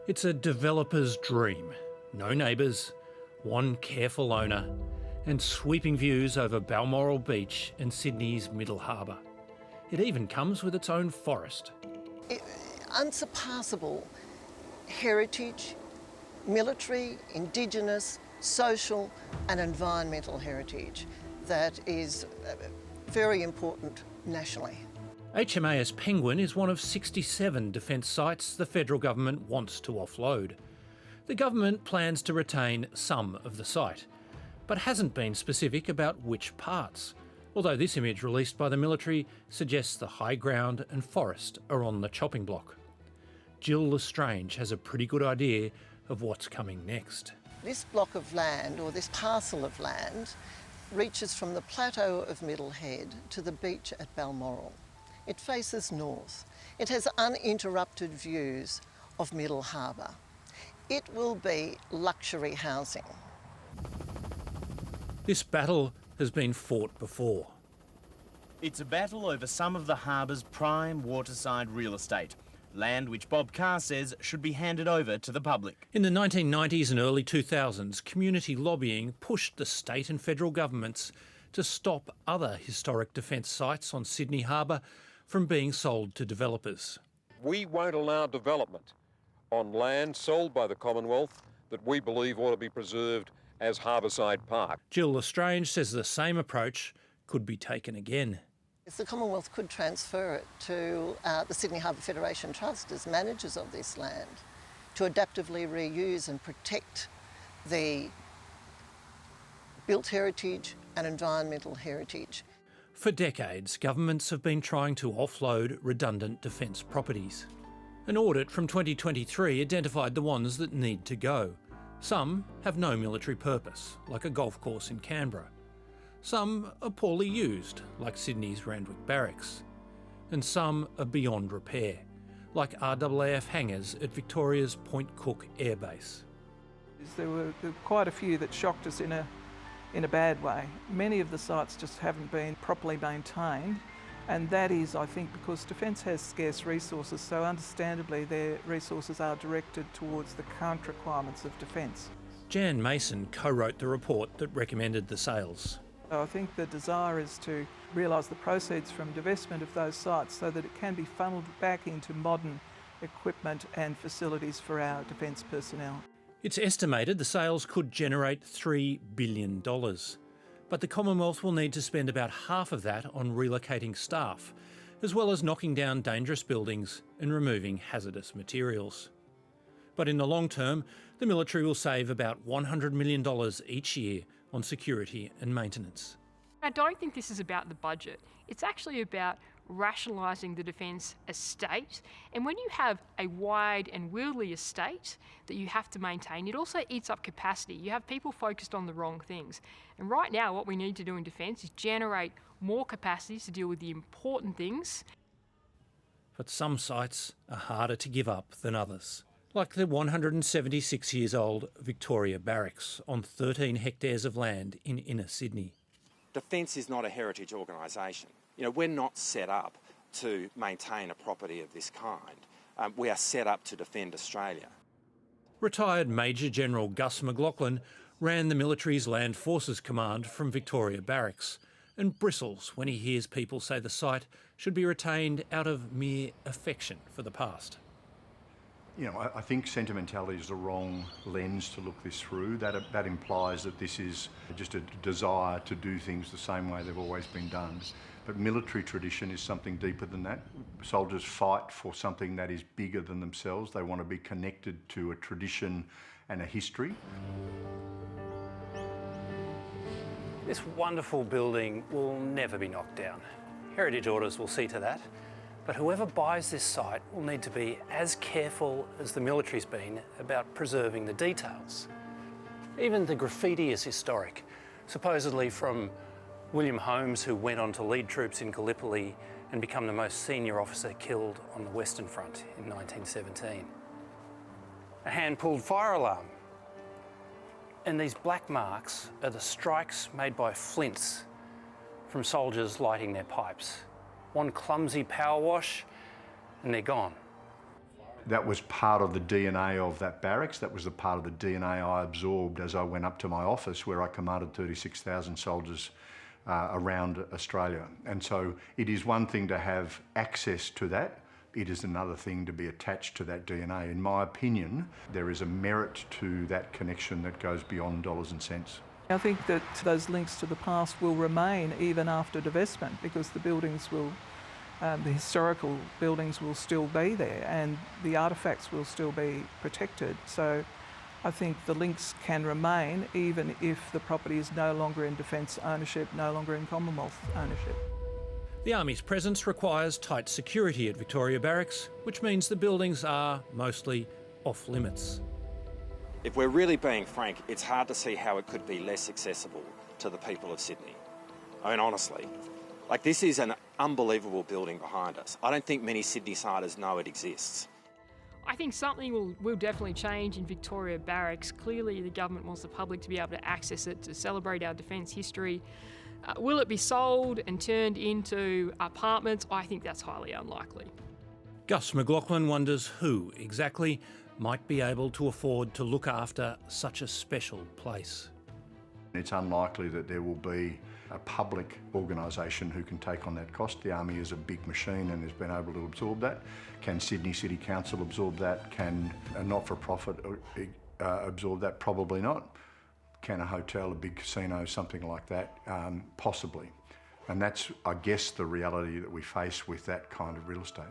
It's a developer's dream. No neighbours, one careful owner, and sweeping views over Balmoral Beach and Sydney's Middle Harbour. It even comes with its own forest. Unsurpassable heritage, military, Indigenous, social and environmental heritage that is very important nationally. HMAS Penguin is one of 67 defence sites the federal government wants to offload. The government plans to retain some of the site, but hasn't been specific about which parts, although this image released by the military suggests the high ground and forest are on the chopping block. Jill Lestrange has a pretty good idea of what's coming next. This block of land, or this parcel of land, reaches from the plateau of Middle Head to the beach at Balmoral. It faces north. It has uninterrupted views of Middle Harbour. It will be luxury housing. This battle has been fought before. It's a battle over some of the harbour's prime waterside real estate, land which Bob Carr says should be handed over to the public. In the 1990s and early 2000s, community lobbying pushed the state and federal governments to stop other historic defence sites on Sydney Harbour from being sold to developers. We won't allow development on land sold by the Commonwealth that we believe ought to be preserved as Harbourside Park. Jill Lestrange says the same approach could be taken again. The Commonwealth could transfer it to the Sydney Harbour Federation Trust as managers of this land to adaptively reuse and protect the built heritage and environmental heritage. For decades, governments have been trying to offload redundant defence properties. An audit from 2023 identified the ones that need to go. Some have no military purpose, like a golf course in Canberra. Some are poorly used, like Sydney's Randwick Barracks. And some are beyond repair, like RAAF hangars at Victoria's Point Cook Air Base. There were quite a few that shocked us in a bad way. Many of the sites just haven't been properly maintained, and that is, I think, because Defence has scarce resources, so understandably their resources are directed towards the current requirements of Defence. Jan Mason co-wrote the report that recommended the sales. I think the desire is to realise the proceeds from divestment of those sites so that it can be funnelled back into modern equipment and facilities for our Defence personnel. It's estimated the sales could generate $3 billion. But the Commonwealth will need to spend about half of that on relocating staff, as well as knocking down dangerous buildings and removing hazardous materials. But in the long term, the military will save about $100 million each year on security and maintenance. I don't think this is about the budget. It's actually about rationalising the defence estate. And when you have a wide and wieldy estate that you have to maintain, it also eats up capacity. You have people focused on the wrong things. And right now, what we need to do in defence is generate more capacities to deal with the important things. But some sites are harder to give up than others, like the 176 years old Victoria Barracks on 13 hectares of land in inner Sydney. Defence is not a heritage organisation. We're not set up to maintain a property of this kind. We are set up to defend Australia. Retired Major General Gus McLaughlin ran the military's Land Forces Command from Victoria Barracks and bristles when he hears people say the site should be retained out of mere affection for the past. I think sentimentality is the wrong lens to look this through. That implies that this is just a desire to do things the same way they've always been done. But military tradition is something deeper than that. Soldiers fight for something that is bigger than themselves. They want to be connected to a tradition and a history. This wonderful building will never be knocked down. Heritage orders will see to that. But whoever buys this site will need to be as careful as the military's been about preserving the details. Even the graffiti is historic, supposedly from William Holmes, who went on to lead troops in Gallipoli and become the most senior officer killed on the Western Front in 1917. A hand-pulled fire alarm. And these black marks are the strikes made by flints from soldiers lighting their pipes. One clumsy power wash and they're gone. That was part of the DNA of that barracks. That was the part of the DNA I absorbed as I went up to my office, where I commanded 36,000 soldiers around Australia. And so it is one thing to have access to that. It is another thing to be attached to that DNA. In my opinion, there is a merit to that connection that goes beyond dollars and cents. I think that those links to the past will remain even after divestment, because the buildings will, the historical buildings will still be there and the artefacts will still be protected. So I think the links can remain even if the property is no longer in Defence ownership, no longer in Commonwealth ownership. The Army's presence requires tight security at Victoria Barracks, which means the buildings are mostly off limits. If we're really being frank, it's hard to see how it could be less accessible to the people of Sydney. I mean, honestly, like, this is an unbelievable building behind us. I don't think many Sydney-siders know it exists. I think something will definitely change in Victoria Barracks. Clearly the government wants the public to be able to access it, to celebrate our defence history. Will it be sold and turned into apartments? I think that's highly unlikely. Gus McLaughlin wonders who exactly might be able to afford to look after such a special place. It's unlikely that there will be a public organisation who can take on that cost. The Army is a big machine and has been able to absorb that. Can Sydney City Council absorb that? Can a not-for-profit absorb that? Probably not. Can a hotel, a big casino, something like that? Possibly. And that's, I guess, the reality that we face with that kind of real estate.